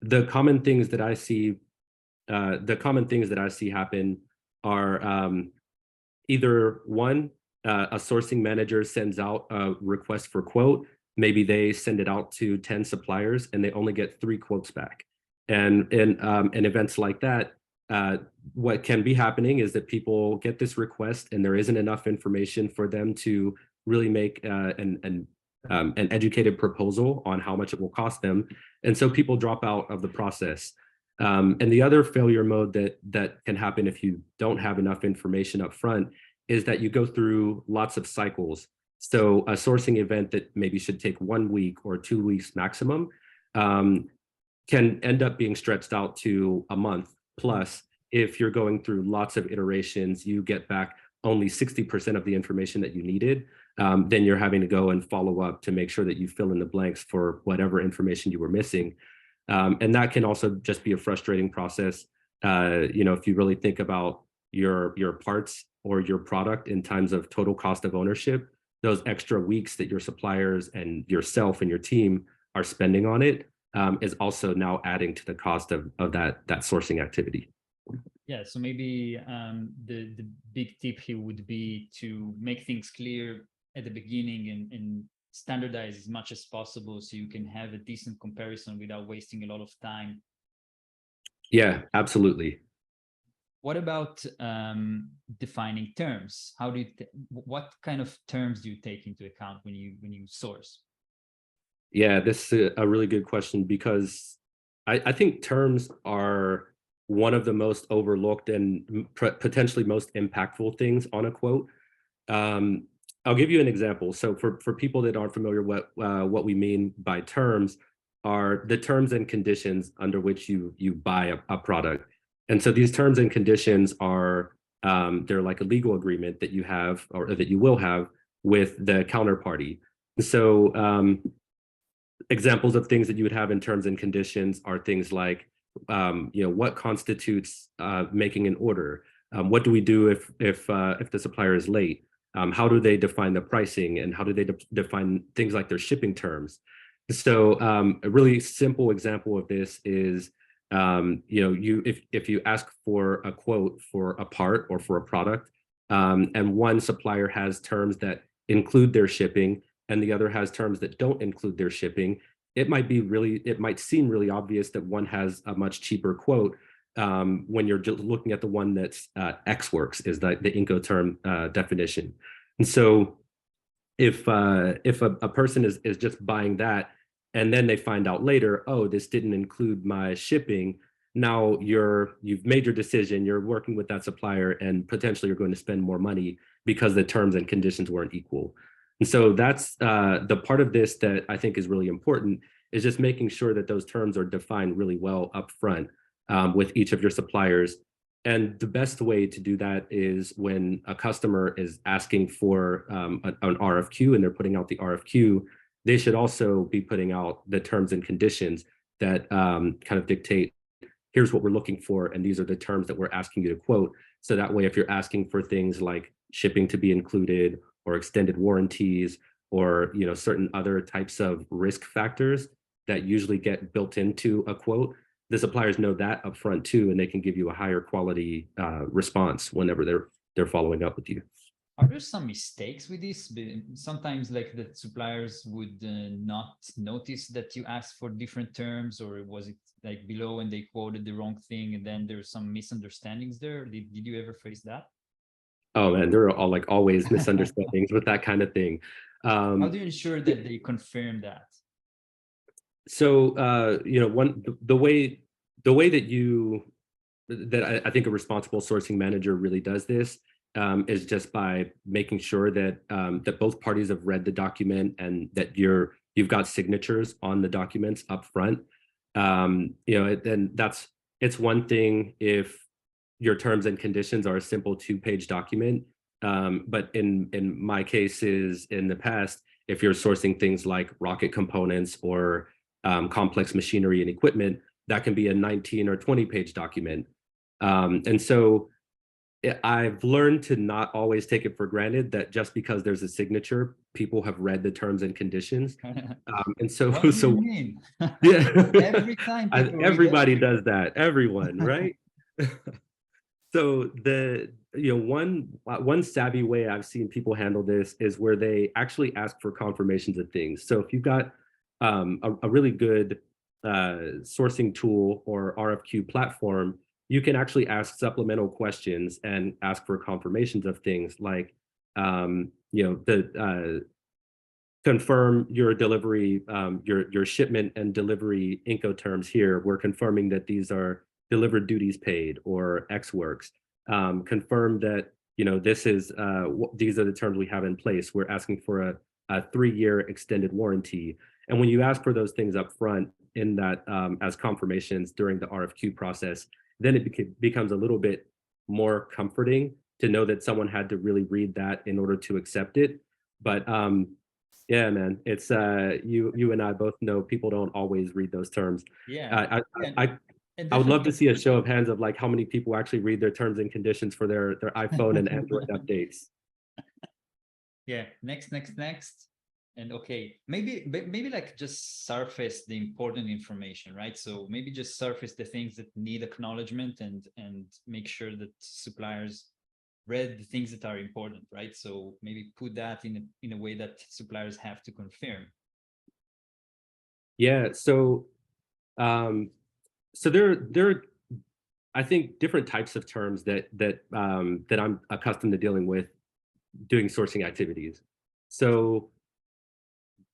the common things that I see, happen are either one, a sourcing manager sends out a request for quote. Maybe they send it out to 10 suppliers and they only get 3 quotes back. And in events like that, what can be happening is that people get this request and there isn't enough information for them to really make an educated proposal on how much it will cost them. And so people drop out of the process. And the other failure mode that can happen if you don't have enough information up front is that you go through lots of cycles. So a sourcing event that maybe should take 1 week or 2 weeks maximum can end up being stretched out to a month plus. If you're going through lots of iterations, you get back only 60% of the information that you needed, then you're having to go and follow up to make sure that you fill in the blanks for whatever information you were missing. And that can also just be a frustrating process. If you really think about your parts or your product in terms of total cost of ownership, those extra weeks that your suppliers and yourself and your team are spending on it is also now adding to the cost of that sourcing activity. Yeah, so maybe the big tip here would be to make things clear at the beginning and standardize as much as possible so you can have a decent comparison without wasting a lot of time. Yeah, absolutely. What about defining terms? How do you what kind of terms do you take into account when you source? Yeah, this is a really good question because I think terms are one of the most overlooked and potentially most impactful things on a quote. I'll give you an example. So for people that aren't familiar, what we mean by terms are the terms and conditions under which you buy a product. And so these terms and conditions are they're like a legal agreement that you have or that you will have with the counterparty. So examples of things that you would have in terms and conditions are things like what constitutes making an order? What do we do if the supplier is late? How do they define the pricing, and how do they define things like their shipping terms? So a really simple example of this is if you ask for a quote for a part or for a product, and one supplier has terms that include their shipping and the other has terms that don't include their shipping, it might seem really obvious that one has a much cheaper quote when you're just looking at the one that's X works is the Incoterm definition. And so if a person is just buying that and then they find out later, oh, this didn't include my shipping, now you've made your decision, you're working with that supplier, and potentially you're going to spend more money because the terms and conditions weren't equal. And so that's the part of this that I think is really important, is just making sure that those terms are defined really well up front with each of your suppliers. And the best way to do that is when a customer is asking for an RFQ and they're putting out the RFQ, they should also be putting out the terms and conditions that kind of dictate, here's what we're looking for, and these are the terms that we're asking you to quote. So that way, if you're asking for things like shipping to be included or extended warranties or certain other types of risk factors that usually get built into a quote, the suppliers know that up front too, and they can give you a higher quality response whenever they're following up with you. Are there some mistakes with this? Sometimes like the suppliers would not notice that you asked for different terms, or was it like below and they quoted the wrong thing and then there's some misunderstandings there? Did you ever face that? Oh man, there are always misunderstandings with that kind of thing. How do you ensure that they confirm that? So the way that I think a responsible sourcing manager really does this is just by making sure that that both parties have read the document and that you've got signatures on the documents up front. And it's one thing if your terms and conditions are a simple 2-page document. But in my cases in the past, if you're sourcing things like rocket components or complex machinery and equipment, that can be a 19 or 20-page document. And so I've learned to not always take it for granted that just because there's a signature people have read the terms and conditions. And so, What do you so mean? yeah, Every time people read it. everybody does that. Everyone, right? So one savvy way I've seen people handle this is where they actually ask for confirmations of things. So if you've got a really good sourcing tool or RFQ platform, you can actually ask supplemental questions and ask for confirmations of things like the confirm your delivery, your shipment and delivery Incoterms here. We're confirming that these are delivered duties paid or X works. Confirm that this is these are the terms we have in place. We're asking for a 3-year extended warranty. And when you ask for those things up front in that as confirmations during the RFQ process, then it becomes a little bit more comforting to know that someone had to really read that in order to accept it. But yeah, man, it's you and I both know people don't always read those terms. Yeah, I yeah, I I, and I would love to definitely. see a show of hands of like how many people actually read their terms and conditions for their iPhone and Android updates. Yeah, next. And okay, maybe like just surface the important information, right? So maybe just surface the things that need acknowledgement and make sure that suppliers read the things that are important, right? So maybe put that in a way that suppliers have to confirm. Yeah, um, so there are, I think, different types of terms that I'm accustomed to dealing with doing sourcing activities. So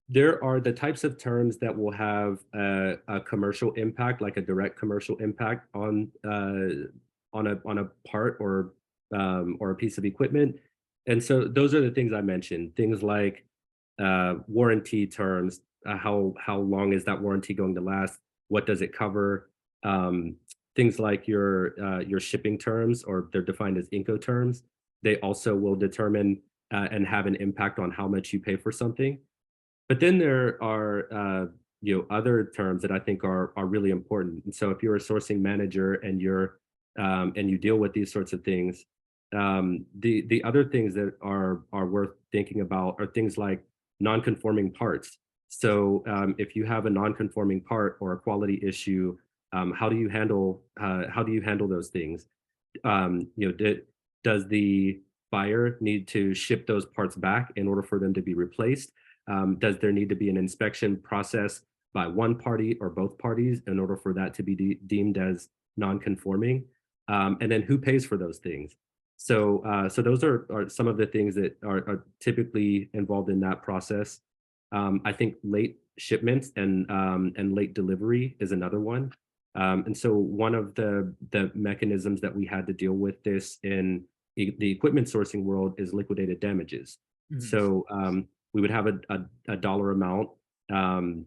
there are the types of terms that will have a commercial impact, like a direct commercial impact on a part or a piece of equipment. And so those are the things I mentioned. Things like warranty terms. How long is that warranty going to last? What does it cover? Things like your shipping terms, or they're defined as Incoterms. They also will determine and have an impact on how much you pay for something. But then there are other terms that I think are really important. And so if you're a sourcing manager and you deal with these sorts of things, the other things that are worth thinking about are things like non-conforming parts. So if you have a non-conforming part or a quality issue, how do you handle those things? Does the buyer need to ship those parts back in order for them to be replaced? Does there need to be an inspection process by one party or both parties in order for that to be deemed as non-conforming? And then who pays for those things? So those are some of the things that are typically involved in that process. I think late shipments and late delivery is another one. And so one of the mechanisms that we had to deal with this in the equipment sourcing world is liquidated damages. Mhm. So we would have a dollar amount, and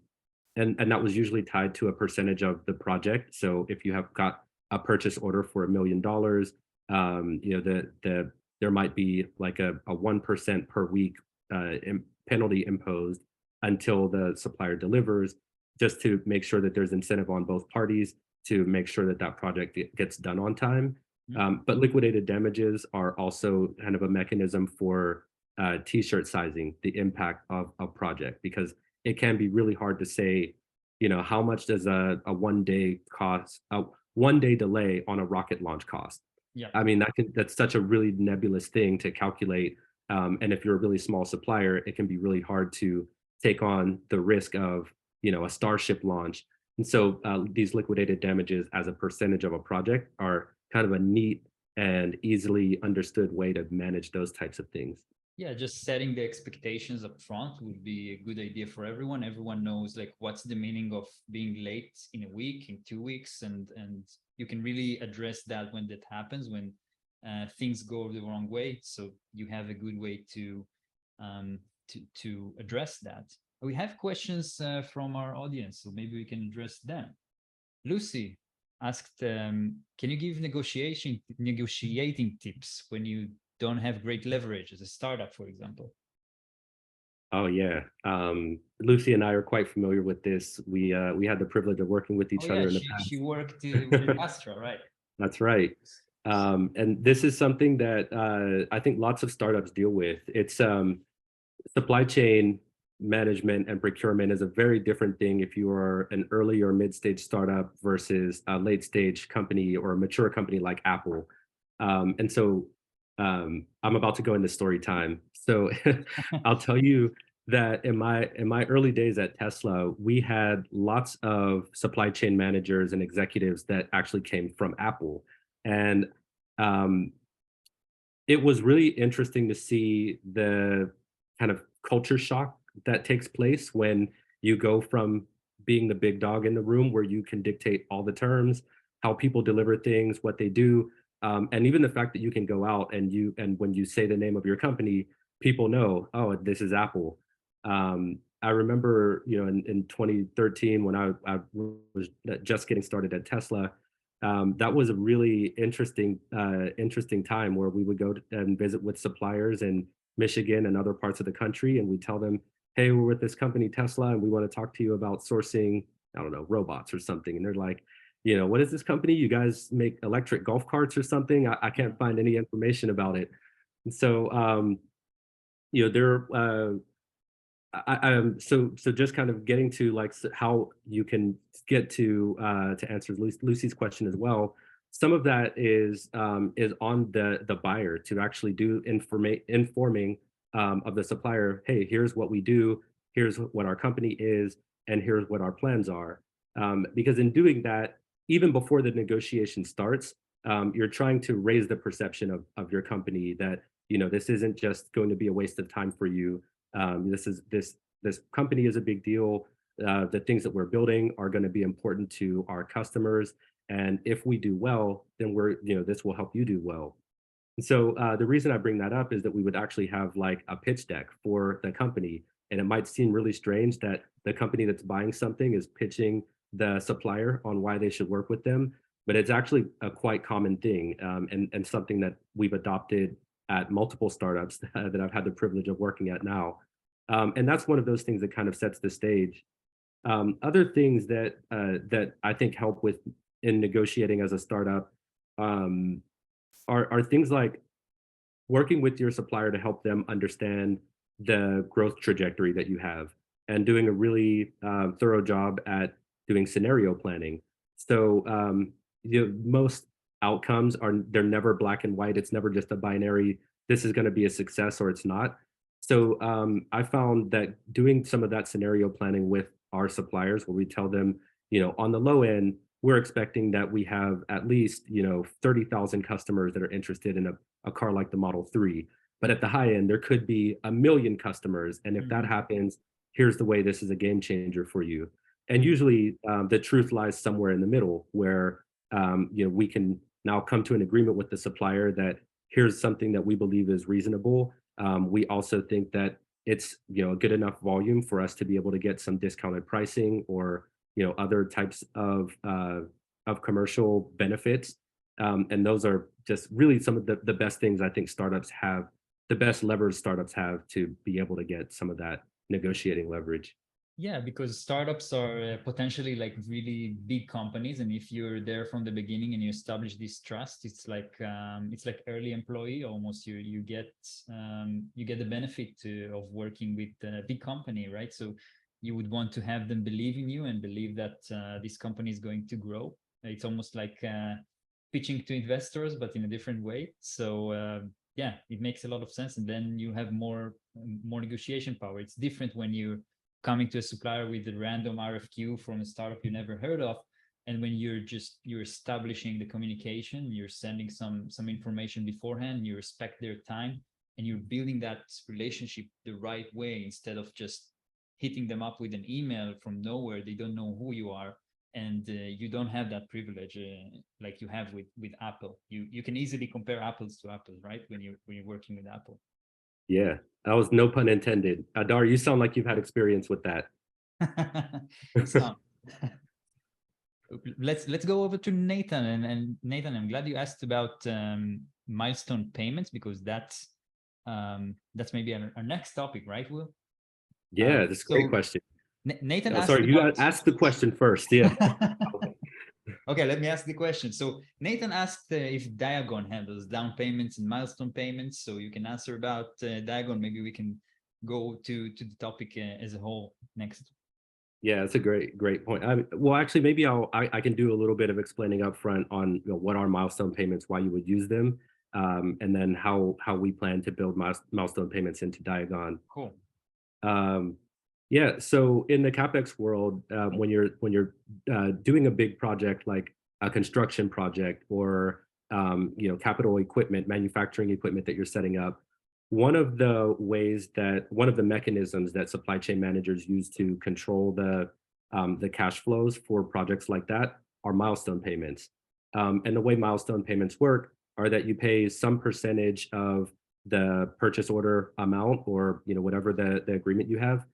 that was usually tied to a percentage of the project. So if you have got a purchase order for $1 million, there might be like a 1% per week penalty imposed until the supplier delivers, just to make sure that there's incentive on both parties to make sure that that project gets done on time. But liquidated damages are also kind of a mechanism for t-shirt sizing the impact of a project, because it can be really hard to say, how much does a 1 day cost, a 1 day delay on a rocket launch cost. Yeah. I mean, that's such a really nebulous thing to calculate. And if you're a really small supplier, it can be really hard to take on the risk of, a Starship launch. And so these liquidated damages as a percentage of a project are kind of a neat and easily understood way to manage those types of things. Yeah, just setting the expectations up front would be a good idea for everyone. Everyone knows like what's the meaning of being late in a week, in 2 weeks, and you can really address that when that happens, when things go the wrong way. So you have a good way to address that. We have questions from our audience, so maybe we can address them. Lucy asked, can you give negotiating tips when you don't have great leverage as a startup, for example? Oh yeah, Lucy and I are quite familiar with this. We had the privilege of working with Oh each yeah, other in the she past. worked with Astra, right? That's right. And this is something that I think lots of startups deal with. supply chain management and procurement is a very different thing if you are an early or mid-stage startup versus a late-stage company or a mature company like Apple. And so I'm about to go into story time. So I'll tell you that in my early days at Tesla, we had lots of supply chain managers and executives that actually came from Apple. And um, it was really interesting to see the kind of culture shock that takes place when you go from being the big dog in the room where you can dictate all the terms, how people deliver things, what they do, and even the fact that you can go out and when you say the name of your company, people know, oh, this is Apple. I remember, in 2013 when I was just getting started at Tesla, that was a really interesting time where we would go and visit with suppliers in Michigan and other parts of the country, and we tell them, "Hey, we're with this company Tesla, and we want to talk to you about sourcing, I don't know, robots or something." And they're like, "What is this company? You guys make electric golf carts or something? I can't find any information about it." And so, there so just kind of getting to like how you can get to answer Lucy's question as well. Some of that is on the buyer to actually do informing of the supplier. Hey, here's what we do. Here's what our company is, and here's what our plans are. Because in doing that, even before the negotiation starts, you're trying to raise the perception of your company that this isn't just going to be a waste of time for you. This company is a big deal. The things that we're building are going to be important to our customers, and if we do well, then this will help you do well. And so the reason I bring that up is that we would actually have like a pitch deck for the company, and it might seem really strange that the company that's buying something is pitching the supplier on why they should work with them, but it's actually a quite common thing, and something that we've adopted at multiple startups that I've had the privilege of working at now. And that's one of those things that kind of sets the stage. Other things that I think help with in negotiating as a startup um, are things like working with your supplier to help them understand the growth trajectory that you have and doing a really thorough job at doing scenario planning. So most outcomes they're never black and white. It's never just a binary, this is going to be a success or it's not. So I found that doing some of that scenario planning with our suppliers where we tell them, on the low end, we're expecting that we have at least 30,000 customers that are interested in a car like the Model 3. But at the high end, there could be 1 million customers. And if that Mhm. happens, here's the way this is a game changer for you. And usually the truth lies somewhere in the middle where we can now come to an agreement with the supplier that here's something that we believe is reasonable. We also think that it's a good enough volume for us to be able to get some discounted pricing or other types of commercial benefits. And those are just really some of the best things I think startups have, the best levers startups have to be able to get some of that negotiating leverage. Yeah, because startups are potentially like really big companies, and if you're there from the beginning and you establish this trust, it's like early employee almost. You get the benefit of working with a big company, right? So you would want to have them believe in you and believe that this company is going to grow. It's almost like pitching to investors, but in a different way. So yeah, it makes a lot of sense, and then you have more negotiation power. It's different when you coming to a supplier with a random RFQ from a startup you never heard of. And when you're establishing the communication, you're sending some information beforehand, you respect their time, and you're building that relationship the right way instead of just hitting them up with an email from nowhere. They don't know who you are, and you don't have that privilege like you have with Apple. You can easily compare apples to apples, right? When you're working with Apple. Yeah, that was no pun intended. Adar, you sound like you've had experience with that. So let's go over to Nathan, and Nathan, I'm glad you asked about milestone payments, because that's maybe our next topic, right, Will? Yeah, that's a great So question. Nathan Oh, asked sorry, you about. got ask the question first. Yeah. Okay, let me ask the question. So Nathan asked if Diagon handles down payments and milestone payments. So you can answer about Diagon. Maybe we can go to the topic as a whole next. Yeah, that's a great point. Well, actually, maybe I can do a little bit of explaining up front on what are milestone payments, why you would use them, and then how we plan to build milestone payments into Diagon. Cool. Um, yeah, so in the capex world, when you're doing a big project like a construction project or capital equipment, manufacturing equipment that you're setting up, one of the mechanisms that supply chain managers use to control the cash flows for projects like that are milestone payments. And the way milestone payments work are that you pay some percentage of the purchase order amount or whatever the agreement you have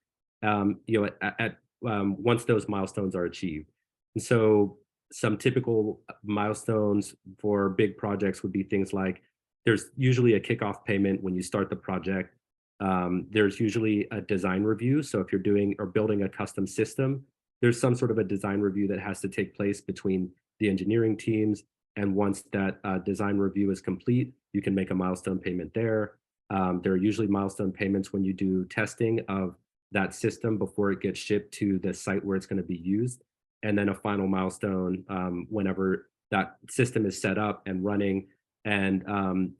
once those milestones are achieved. And so some typical milestones for big projects would be things like there's usually a kickoff payment when you start the project. There's usually a design review. So if you're doing or building a custom system, there's some sort of a design review that has to take place between the engineering teams. And once that design review is complete, you can make a milestone payment there. There are usually milestone payments when you do testing of that system before it gets shipped to the site where it's going to be used. And then a final milestone whenever that system is set up and running. And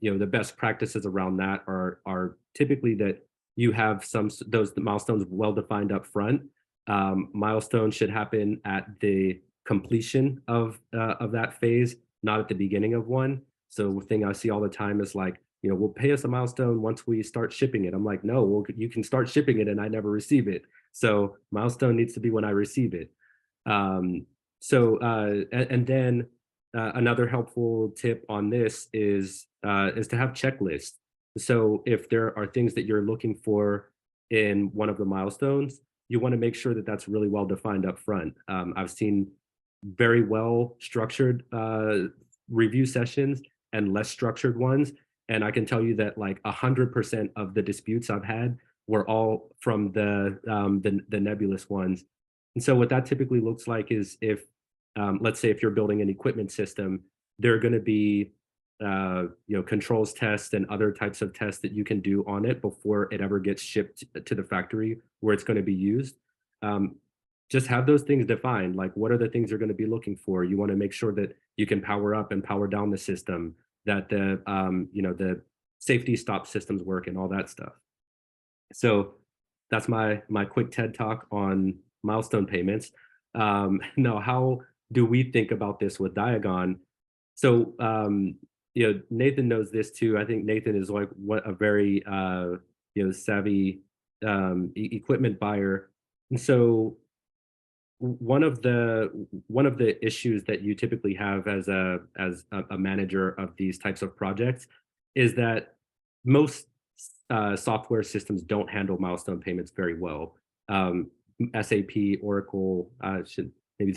the best practices around that are typically that you have those milestones well defined up front. Milestones should happen at the completion of that phase, not at the beginning of one. So the thing I see all the time is like, we'll pay us a milestone once we start shipping it. I'm like, no, well, you can start shipping it and I never receive it. So milestone needs to be when I receive it. And then another helpful tip on this is to have checklists. So if there are things that you're looking for in one of the milestones, you want to make sure that that's really well defined up front. I've seen very well structured review sessions and less structured ones. And I can tell you that like 100% of the disputes I've had were all from the nebulous ones. And so what that typically looks like is if, let's say if you're building an equipment system, there are going to be controls tests and other types of tests that you can do on it before it ever gets shipped to the factory where it's going to be used. Um, just have those things defined. Like, what are the things you're going to be looking for? You want to make sure that you can power up and power down the system, that the safety stop systems work and all that stuff. So that's my quick TED talk on milestone payments. Now, how do we think about this with Diagon? So Nathan knows this too. I think Nathan is like what a very savvy equipment buyer, and so one of the issues that you typically have as a manager of these types of projects is that most software systems don't handle milestone payments very well. SAP, Oracle, should maybe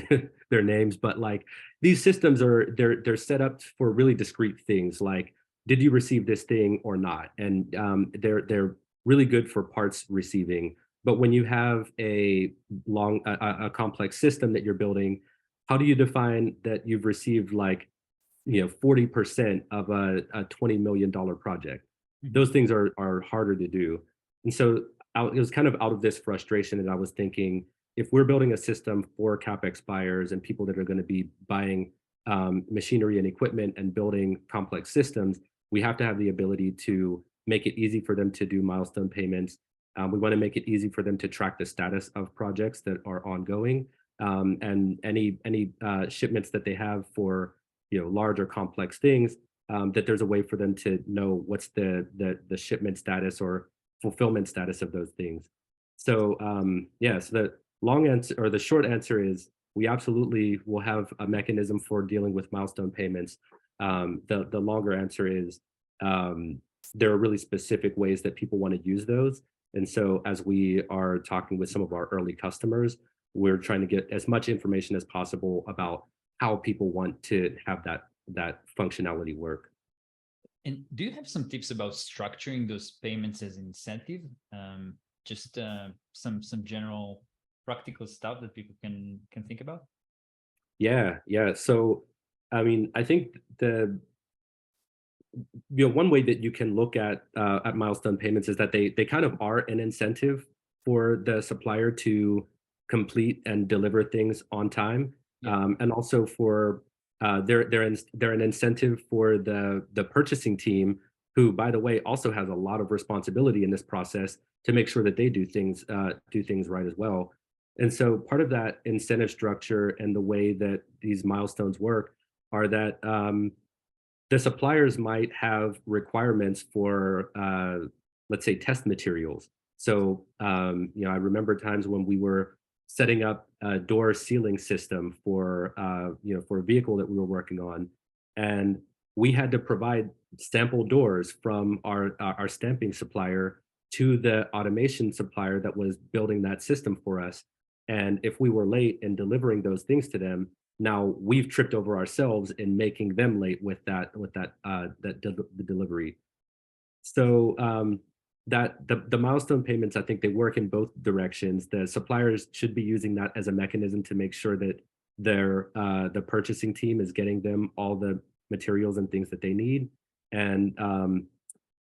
their names, but like these systems they're set up for really discrete things like did you receive this thing or not, and they're really good for parts receiving. But when you have a complex system that you're building, how do you define that you've received like 40% of a $20 million project? Those things are harder to do. And so it was kind of out of this frustration that I was thinking, if we're building a system for CapEx buyers and people that are going to be buying machinery and equipment and building complex systems, we have to have the ability to make it easy for them to do milestone payments. We want to make it easy for them to track the status of projects that are ongoing, and any shipments that they have for large or complex things. That there's a way for them to know what's the shipment status or fulfillment status of those things. So so the long answer or the short answer is we absolutely will have a mechanism for dealing with milestone payments. The longer answer is there are really specific ways that people want to use those. And so as we are talking with some of our early customers, we're trying to get as much information as possible about how people want to have that functionality work. And do you have some tips about structuring those payments as incentive? Just some general practical stuff that people can think about? Yeah. So I mean, I think one way that you can look at milestone payments is that they kind of are an incentive for the supplier to complete and deliver things on time, Yeah. and also for they're an incentive for the purchasing team, who, by the way, also has a lot of responsibility in this process to make sure that they do things right as well. And so part of that incentive structure and the way that these milestones work are that the suppliers might have requirements for, let's say, test materials. So, I remember times when we were setting up a door sealing system for, for a vehicle that we were working on, and we had to provide sample doors from our stamping supplier to the automation supplier that was building that system for us. And if we were late in delivering those things to them, now we've tripped over ourselves in making them late with the delivery. So that the milestone payments, I think they work in both directions. The suppliers should be using that as a mechanism to make sure that the purchasing team is getting them all the materials and things that they need, and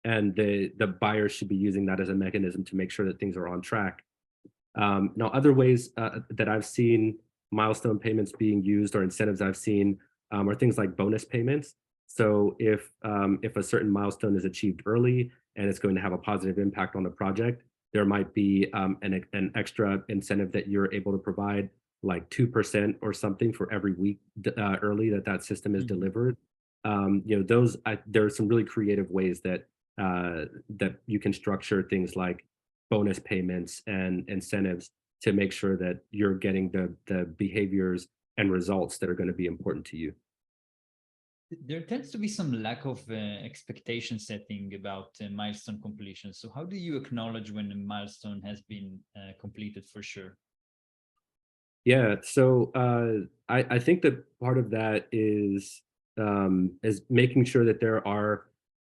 the buyers should be using that as a mechanism to make sure that things are on track. Now, other ways that I've seen milestone payments being used, or incentives I've seen, are things like bonus payments. So if a certain milestone is achieved early and it's going to have a positive impact on the project, there might be an extra incentive that you're able to provide, like 2% or something for every week early that system is Mhm. delivered. There are some really creative ways that you can structure things like bonus payments and incentives to make sure that you're getting the behaviors and results that are going to be important to you. There tends to be some lack of expectation setting about milestone completion. So, how do you acknowledge when a milestone has been completed for sure? Yeah, so I think that part of that is making sure that there are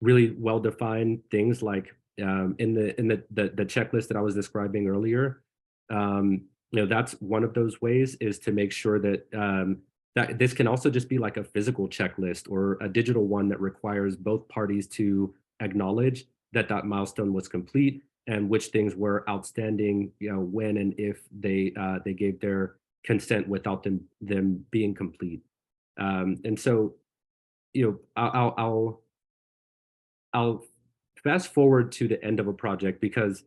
really well defined things like in the checklist that I was describing earlier. That's one of those ways, is to make sure that that this can also just be like a physical checklist or a digital one that requires both parties to acknowledge that that milestone was complete, and which things were outstanding, when and if they gave their consent without them being complete. And so, I'll fast forward to the end of a project, because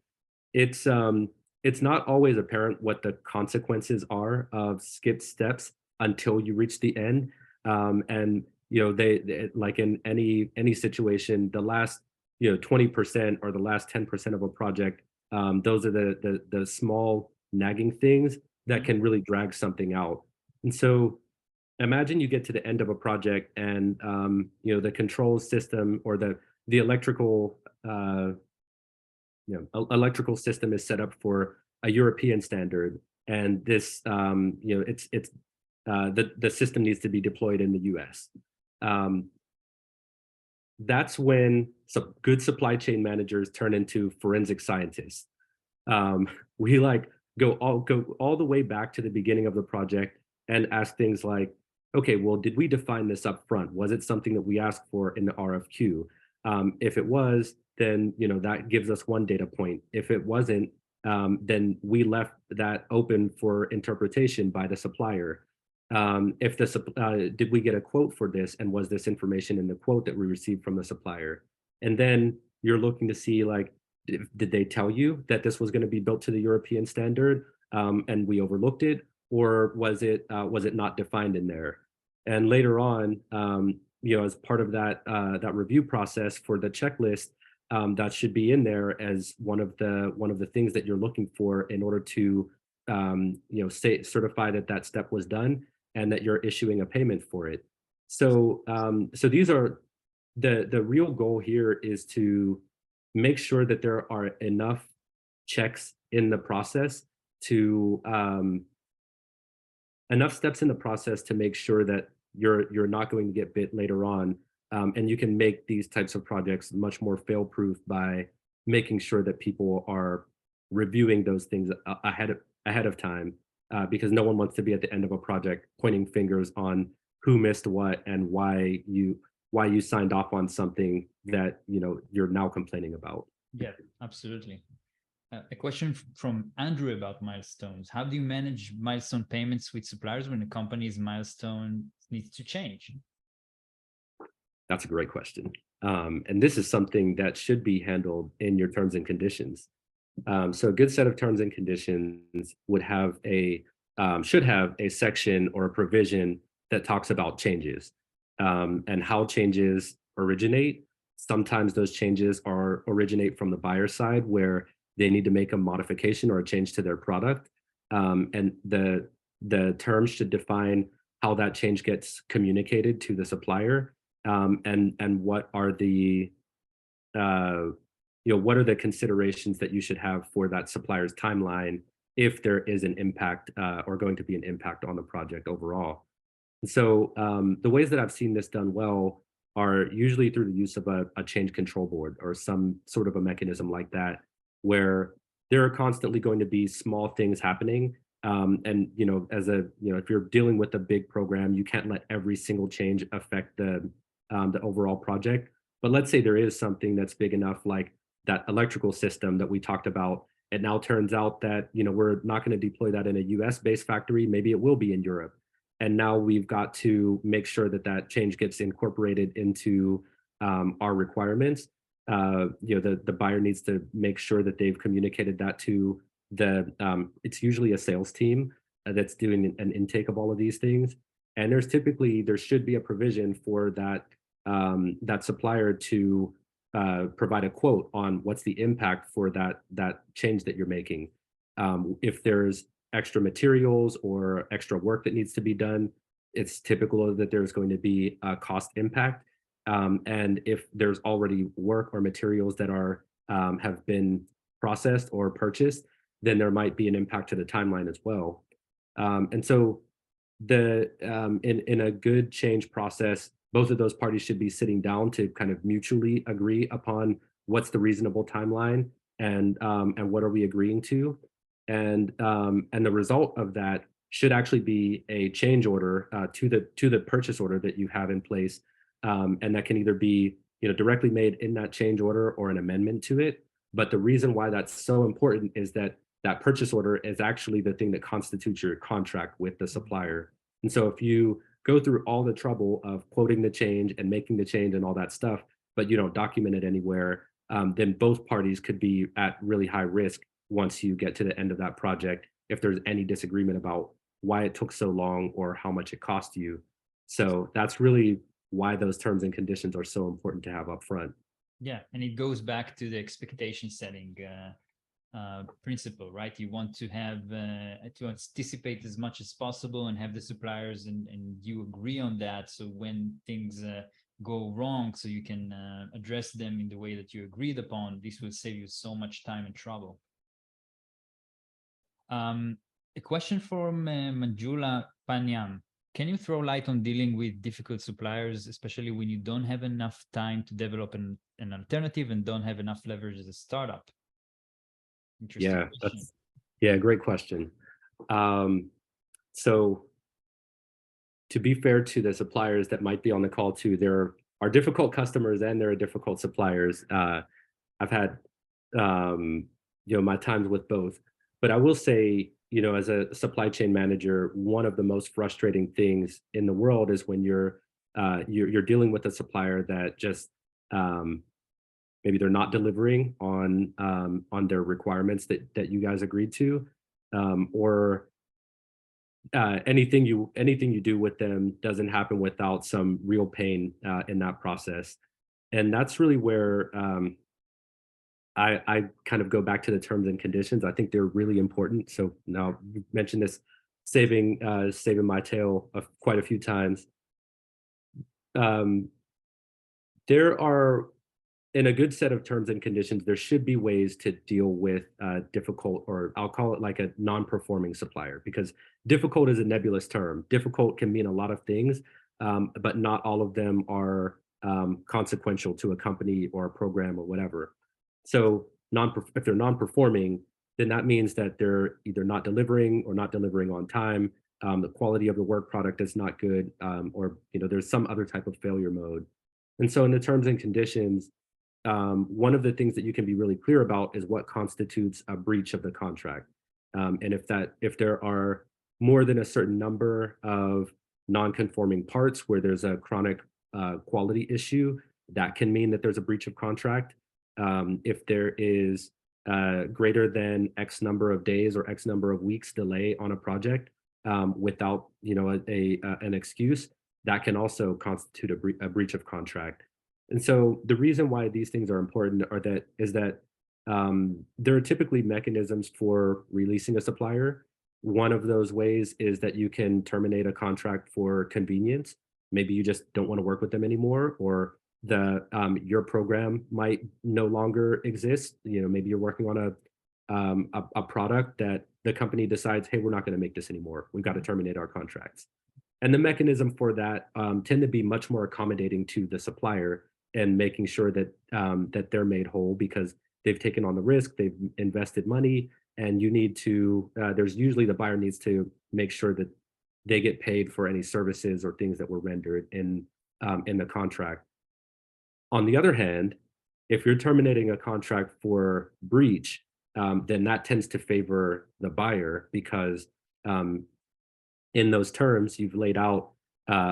it's um it's not always apparent what the consequences are of skipped steps until you reach the end. And they like in any situation, the last 20% or the last 10% of a project, those are the small nagging things that Mhm. can really drag something out. And so imagine you get to the end of a project, and the control system, or the electrical system is set up for a European standard, and this it's the system needs to be deployed in the US. Um, that's when good supply chain managers turn into forensic scientists. We like go all the way back to the beginning of the project and ask things like, okay, well, did we define this up front? Was it something that we asked for in the RFQ? If it was, then that gives us one data point. If it wasn't, then we left that open for interpretation by the supplier. If did we get a quote for this, and was this information in the quote that we received from the supplier? And then you're looking to see, like, did they tell you that this was going to be built to the European standard, and we overlooked it, or was it not defined in there? And later on, as part of that review process for the checklist, that should be in there as one of the things that you're looking for in order to say certify that that step was done and that you're issuing a payment for it. So these are the real goal here, is to make sure that there are enough checks in the process, to enough steps in the process to make sure that you're not going to get bit later on. And you can make these types of projects much more fail proof by making sure that people are reviewing those things ahead of time, because no one wants to be at the end of a project pointing fingers on who missed what and why you signed off on something that, you're now complaining about. Yeah, absolutely. A question from Andrew about milestones. How do you manage milestone payments with suppliers when the company's milestone needs to change? That's a great question. And this is something that should be handled in your terms and conditions. So a good set of terms and conditions should have a section or a provision that talks about changes, and how changes originate. Sometimes those changes originate from the buyer side where they need to make a modification or a change to their product. And the terms should define how that change gets communicated to the supplier, and uh, what are the considerations that you should have for that supplier's timeline if there is an impact, or going to be an impact on the project overall. And so the ways that I've seen this done well are usually through the use of a change control board or some sort of a mechanism like that, where there are constantly going to be small things happening. And if you're dealing with a big program, you can't let every single change affect the overall project. But let's say there is something that's big enough, like that electrical system that we talked about. It now turns out that we're not going to deploy that in a US based factory. Maybe it will be in Europe, and now we've got to make sure that that change gets incorporated into our requirements. The buyer needs to make sure that they've communicated that to it's usually a sales team that's doing an intake of all of these things. And there should be a provision for that supplier to provide a quote on what's the impact for that change that you're making. If there's extra materials or extra work that needs to be done, it's typical that there's going to be a cost impact. And if there's already work or materials that have been processed or purchased, then there might be an impact to the timeline as well. And so in a good change process, both of those parties should be sitting down to kind of mutually agree upon what's the reasonable timeline, and what are we agreeing to. And the result of that should actually be a change order to the purchase order that you have in place, and that can either be directly made in that change order or an amendment to it. But the reason why that's so important is that that purchase order is actually the thing that constitutes your contract with the supplier. And so if you go through all the trouble of quoting the change and making the change and all that stuff, but you don't document it anywhere, then both parties could be at really high risk once you get to the end of that project if there's any disagreement about why it took so long or how much it cost you. So that's really why those terms and conditions are so important to have up front. Yeah, and it goes back to the expectation setting principle, right? You want to have to anticipate as much as possible and have the suppliers and you agree on that. So when things go wrong, so you can address them in the way that you agreed upon, this will save you so much time and trouble. A question from Manjula Panyam. Can you throw light on dealing with difficult suppliers, especially when you don't have enough time to develop an alternative and don't have enough leverage as a startup? Interesting Yeah, question. great question. So to be fair to the suppliers that might be on the call too, there are difficult customers and there are difficult suppliers. I've had my times with both, but I will say, as a supply chain manager, one of the most frustrating things in the world is when you're dealing with a supplier that just maybe they're not delivering on their requirements that you guys agreed to, or anything you do with them doesn't happen without some real pain in that process. And that's really where I kind of go back to the terms and conditions. I think they're really important. So now you mentioned this, saving my tail quite a few times. Um, there are in a good set of terms and conditions, there should be ways to deal with difficult, or I'll call it like a non-performing supplier, because difficult is a nebulous term. Difficult can mean a lot of things, but not all of them are consequential to a company or a program or whatever. So if they're non-performing, then that means that they're either not delivering or not delivering on time. The quality of the work product is not good, or there's some other type of failure mode. And so in the terms and conditions, one of the things that you can be really clear about is what constitutes a breach of the contract. And if there are more than a certain number of non-conforming parts where there's a chronic quality issue, that can mean that there's a breach of contract. If there is greater than X number of days or X number of weeks delay on a project without an excuse, that can also constitute a breach of contract. And so the reason why these things are important is that there are typically mechanisms for releasing a supplier. One of those ways is that you can terminate a contract for convenience. Maybe you just don't want to work with them anymore, or the your program might no longer exist. Maybe you're working on a product that the company decides, hey, we're not going to make this anymore. We've got to terminate our contracts. And the mechanism for that tend to be much more accommodating to the supplier and making sure that they're made whole because they've taken on the risk, they've invested money, and you need to. There's usually the buyer needs to make sure that they get paid for any services or things that were rendered in the contract. On the other hand, if you're terminating a contract for breach, then that tends to favor the buyer because um, in those terms, you've laid out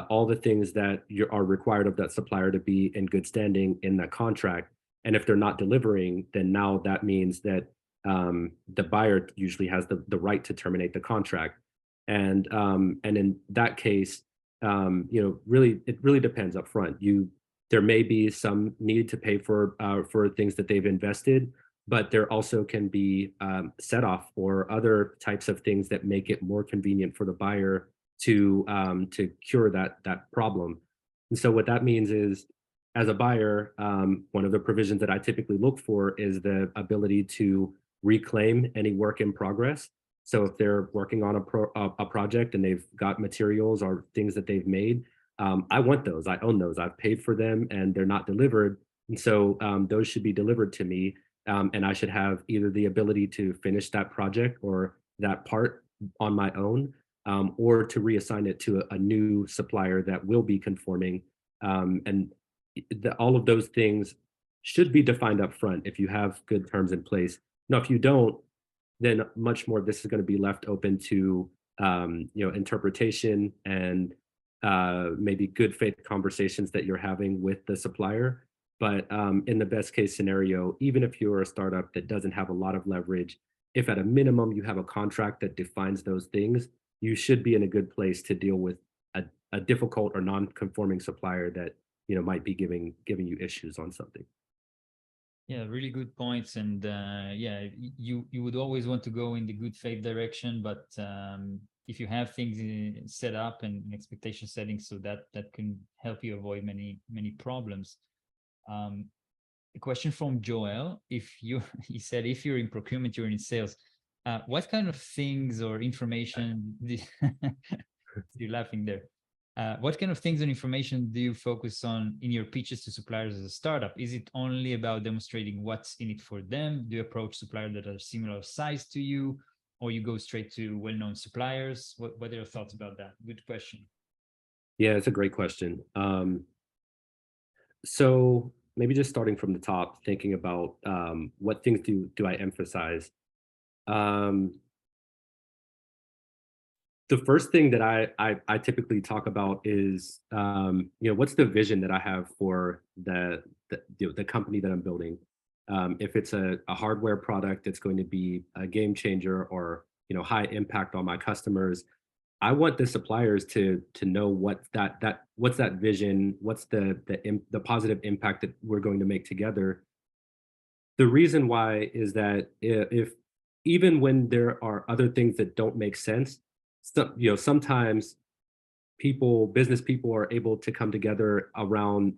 all the things that are required of that supplier to be in good standing in that contract. And if they're not delivering, then now that means that the buyer usually has the right to terminate the contract. And in that case, really it really depends up front. There may be some need to pay for things that they've invested, but there also can be set off or other types of things that make it more convenient for the buyer to cure that problem. And so what that means is, as a buyer, one of the provisions that I typically look for is the ability to reclaim any work in progress. So if they're working on a project and they've got materials or things that they've made, I want those. I own those. I've paid for them, and they're not delivered. And so those should be delivered to me, and I should have either the ability to finish that project or that part on my own, or to reassign it to a new supplier that will be conforming. And all of those things should be defined up front if you have good terms in place. Now, if you don't, then much more of this is going to be left open to interpretation and maybe good faith conversations that you're having with the supplier. But in the best case scenario, even if you're a startup that doesn't have a lot of leverage, if at a minimum you have a contract that defines those things, you should be in a good place to deal with a difficult or non-conforming supplier that might be giving you issues on something. Yeah, really good points. And yeah, you would always want to go in the good faith direction, but if you have things set up and expectation settings, so that can help you avoid many problems. A question from Joel: he said, if you're in procurement, you're in sales. What kind of things or information? You're laughing there. What kind of things and information do you focus on in your pitches to suppliers as a startup? Is it only about demonstrating what's in it for them? Do you approach suppliers that are similar size to you, or you go straight to well-known suppliers? What are your thoughts about that? Good question. Yeah, it's a great question. So maybe just starting from the top, thinking about what things do I emphasize. Um, the first thing that I typically talk about is what's the vision that I have for the company that I'm building. If it's a hardware product that's going to be a game changer or high impact on my customers, I want the suppliers to know what's that vision, what's the positive impact that we're going to make together. The reason why is that if even when there are other things that don't make sense, sometimes business people are able to come together around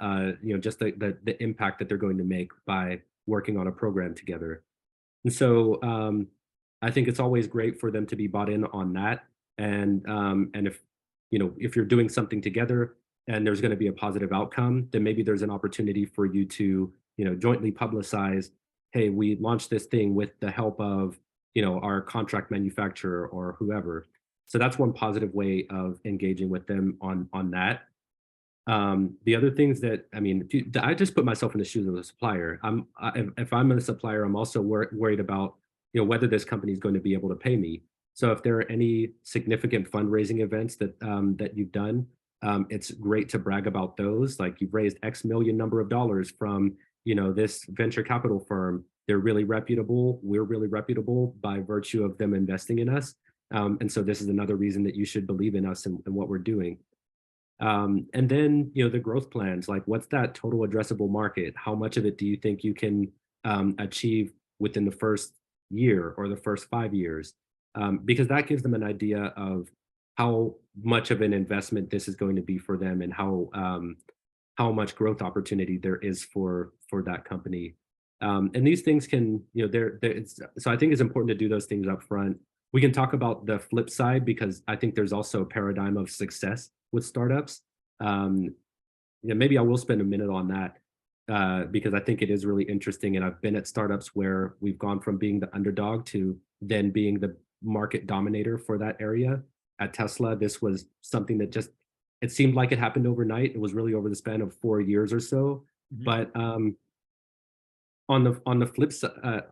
just the impact that they're going to make by working on a program together. And so I think it's always great for them to be bought in on that. And if you're doing something together and there's going to be a positive outcome, then maybe there's an opportunity for you to jointly publicize, hey, we launched this thing with the help of our contract manufacturer or whoever. So that's one positive way of engaging with them on that. The other things that, I mean, I just put myself in the shoes of the supplier. If I'm a supplier, I'm also worried about, whether this company is going to be able to pay me. So if there are any significant fundraising events that you've done, it's great to brag about those. Like you've raised X million number of dollars from, this venture capital firm. They're really reputable. We're really reputable by virtue of them investing in us. And so this is another reason that you should believe in us and what we're doing. And then, the growth plans, like what's that total addressable market? How much of it do you think you can achieve within the first year or the first 5 years? Because that gives them an idea of how much of an investment this is going to be for them and how much growth opportunity there is for that company. And these things can, so I think it's important to do those things up front. We can talk about the flip side because I think there's also a paradigm of success with startups. Um, Maybe I will spend a minute on that because I think it is really interesting. And I've been at startups where we've gone from being the underdog to then being the market dominator for that area. At Tesla, this was something that just it seemed like it happened overnight. It was really over the span of 4 years or so. Mhm. But on the flip side,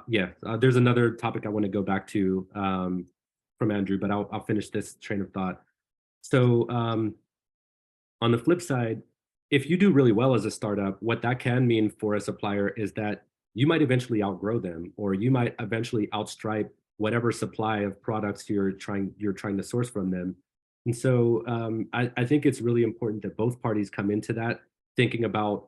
yeah, there's another topic I want to go back to from Andrew, but I'll finish this train of thought. So on the flip side, if you do really well as a startup, what that can mean for a supplier is that you might eventually outgrow them, or you might eventually outstripe whatever supply of products you're trying to source from them. And so I think it's really important that both parties come into that thinking about,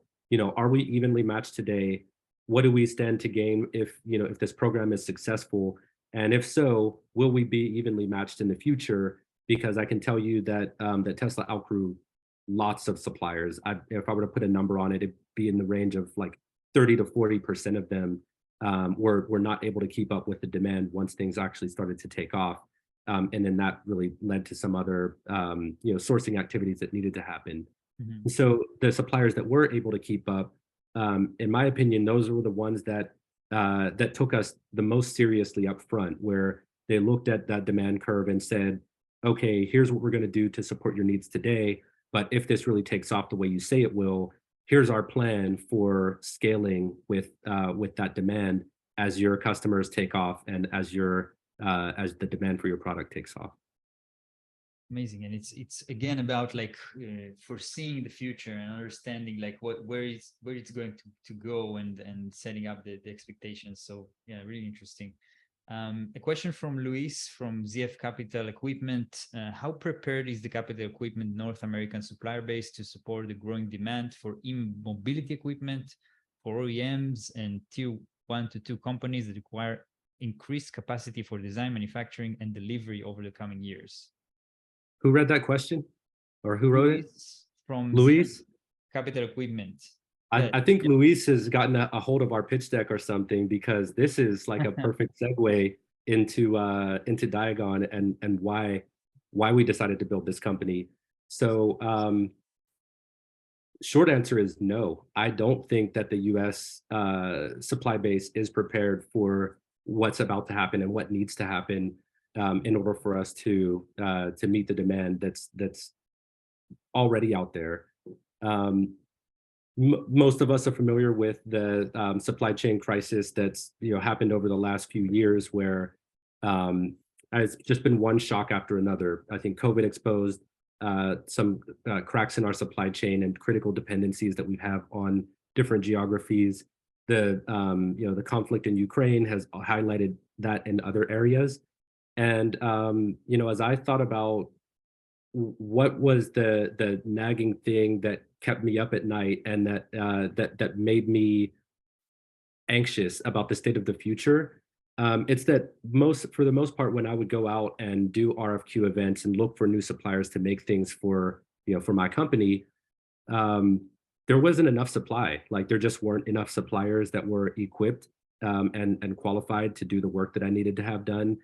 are we evenly matched today? What do we stand to gain if this program is successful? And if so, will we be evenly matched in the future? Because I can tell you that that Tesla outgrew lots of suppliers. If I were to put a number on it, it'd be in the range of like 30 to 40% of them were not able to keep up with the demand once things actually started to take off. And then that really led to some other sourcing activities that needed to happen. Mhm. And so the suppliers that were able to keep up, in my opinion, those were the ones that took us the most seriously up front, where they looked at that demand curve and said, okay, here's what we're going to do to support your needs today. But if this really takes off the way you say it will, here's our plan for scaling with that demand as your customers take off and as the demand for your product takes off. Amazing, and it's again about like foreseeing the future and understanding like where it's going to go and setting up the expectations. So yeah, really interesting. A question from Luis from ZF Capital Equipment. How prepared is the capital equipment North American supplier base to support the growing demand for e-mobility equipment for OEMs and tier 1 to 2 companies that require increased capacity for design, manufacturing, and delivery over the coming years? Who read that question or who wrote it? Luis from ZF Luis? Capital Equipment. I, Yeah, I think Luis has gotten a hold of our pitch deck or something because this is like a perfect segue into Diagon and why we decided to build this company. So short answer is no. I don't think that the U.S. Supply base is prepared for what's about to happen and what needs to happen in order for us to meet the demand that's already out there. Um, Most of us are familiar with the supply chain crisis that's happened over the last few years, where um, it's just been one shock after another. I think COVID exposed some cracks in our supply chain and critical dependencies that we have on different geographies. The conflict in Ukraine has highlighted that in other areas. And as I thought about what was the nagging thing that kept me up at night and that made me anxious about the state of the future. It's that for the most part, when I would go out and do RFQ events and look for new suppliers to make things for my company, um, there wasn't enough supply. Like there just weren't enough suppliers that were equipped and qualified to do the work that I needed to have done.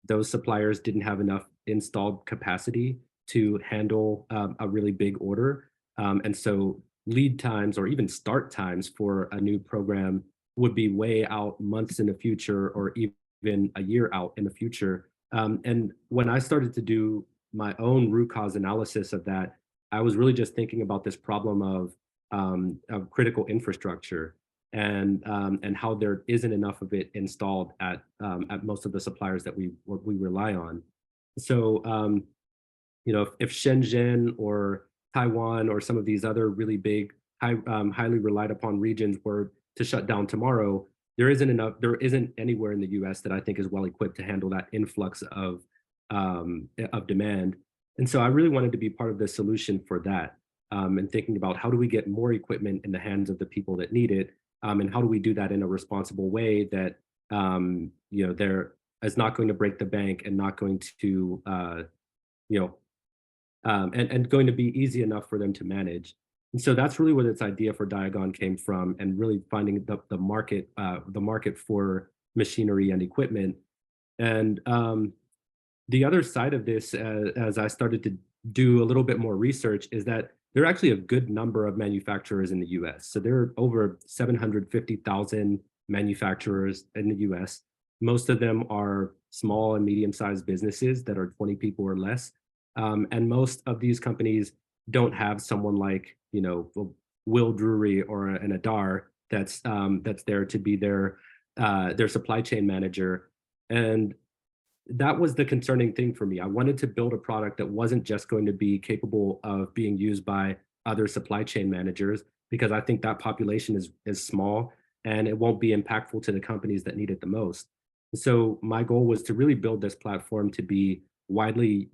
Those suppliers didn't have enough installed capacity to handle a really big order, and so lead times or even start times for a new program would be way out months in the future or even a year out in the future. And when I started to do my own root cause analysis of that, I was really just thinking about this problem of critical infrastructure and how there isn't enough of it installed at most of the suppliers that we rely on. So if Shenzhen or Taiwan or some of these other really big, highly relied upon regions were to shut down tomorrow, there isn't anywhere in the US that I think is well equipped to handle that influx of demand. And so I really wanted to be part of the solution for that. And thinking about how do we get more equipment in the hands of the people that need it, and how do we do that in a responsible way that there is not going to break the bank and not going to you know and going to be easy enough for them to manage. And so that's really where this idea for Diagon came from, and really finding the market for machinery and equipment. And the other side of this, as I started to do a little bit more research, is that there are actually a good number of manufacturers in the US. So there are over 750,000 manufacturers in the US. Most of them are small and medium-sized businesses that are 20 people or less. And most of these companies don't have someone like, Will Drewery or an Adar that's there to be their supply chain manager. And that was the concerning thing for me. I wanted to build a product that wasn't just going to be capable of being used by other supply chain managers, because I think that population is small and it won't be impactful to the companies that need it the most. So my goal was to really build this platform to be widely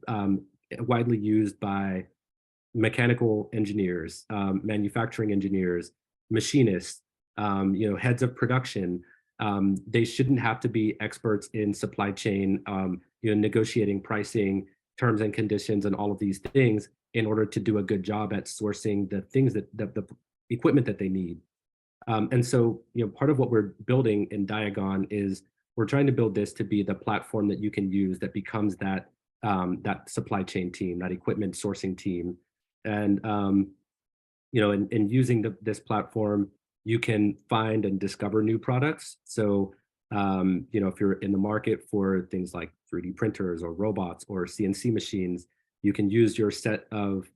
used by mechanical engineers, manufacturing engineers, machinists, heads of production. They shouldn't have to be experts in supply chain, negotiating pricing, terms and conditions, and all of these things in order to do a good job at sourcing the things that the equipment that they need. And so, part of what we're building in Diagon is we're trying to build this to be the platform that you can use that becomes that supply chain team, that equipment sourcing team. And in using this platform, you can find and discover new products. So, if you're in the market for things like 3D printers or robots or CNC machines, you can use your set of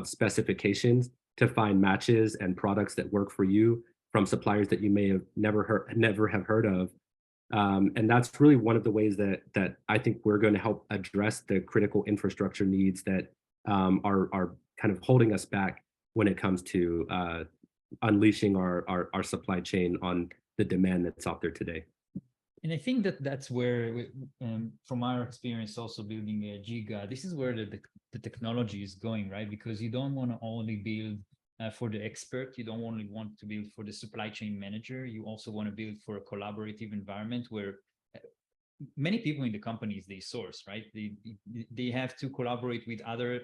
specifications to find matches and products that work for you from suppliers that you may have never have heard of. And that's really one of the ways that I think we're going to help address the critical infrastructure needs that are kind of holding us back when it comes to unleashing our supply chain on the demand that's out there today. And I think that that's where, from our experience, also building a Giga, this is where the technology is going, right? Because you don't want to only build for the expert. You don't only want to build for the supply chain manager. You also want to build for a collaborative environment where many people in the companies, they source, right? They have to collaborate with other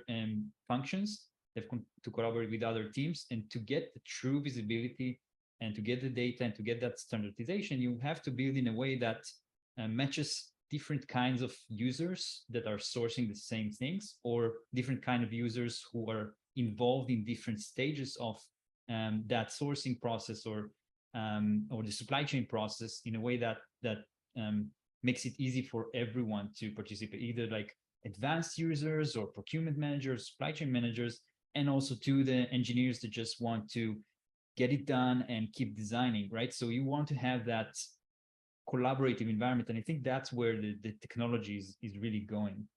functions. They have to collaborate with other teams, and to get the true visibility and to get the data and to get that standardization, you have to build in a way that matches different kinds of users that are sourcing the same things, or different kind of users who are involved in different stages of that sourcing process or the supply chain process, in a way that makes it easy for everyone to participate, either like advanced users or procurement managers, supply chain managers, and also to the engineers that just want to get it done and keep designing, right? So you want to have that collaborative environment, and I think that's where the technology is really going.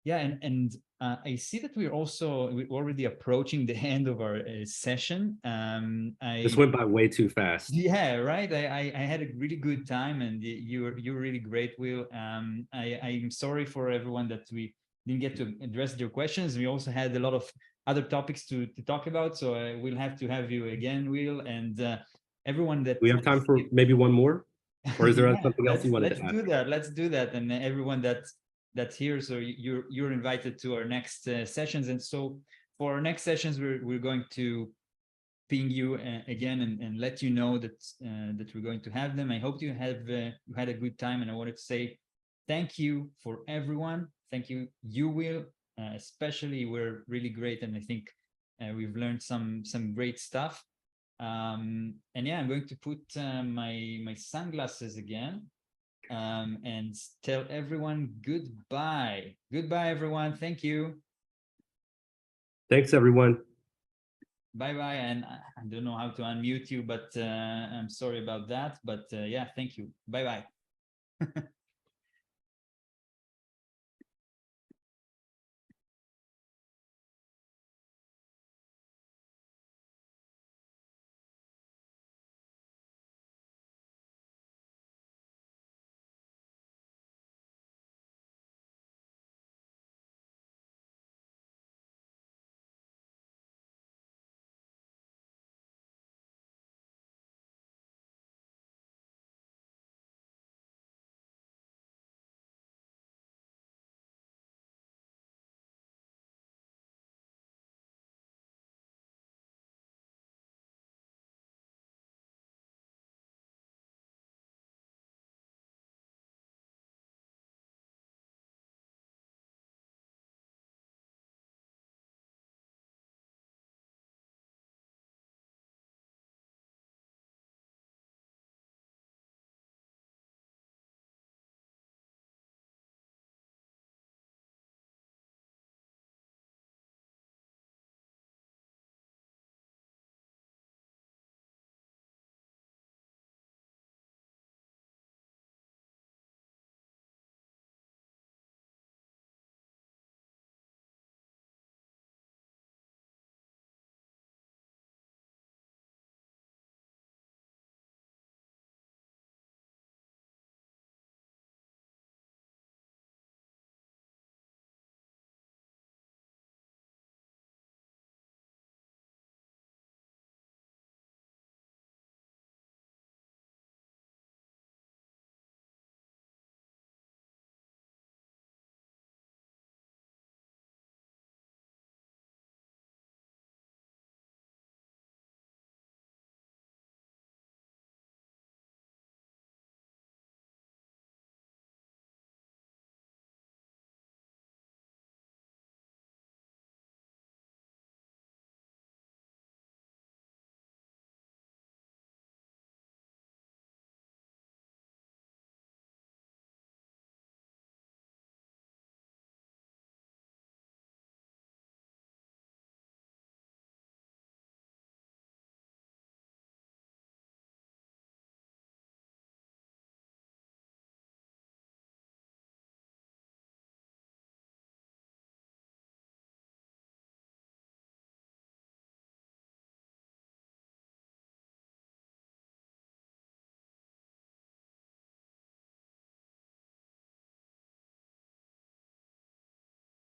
Yeah, and I see that we're already approaching the end of our session. This went by way too fast. Yeah, right. I had a really good time, and you're really great, Will. I'm sorry for everyone that we didn't get to address your questions. We also had a lot of other topics to talk about, so we'll have to have you again, Will, and everyone that We have time for maybe one more, or is there yeah, something else you wanted to add? Let's do that, and everyone that's here, so you're invited to our next sessions. And so for our next sessions, we're going to ping you again and let you know that we're going to have them. I hope you had a good time, and I wanted to say thank you for everyone. Thank you, Will, especially. We're really great, and I think we've learned some great stuff. And yeah, I'm going to put my sunglasses again and tell everyone goodbye. Goodbye, everyone. Thank you. Thanks, everyone. Bye-bye. And I don't know how to unmute you, but I'm sorry about that. But yeah, thank you. Bye-bye.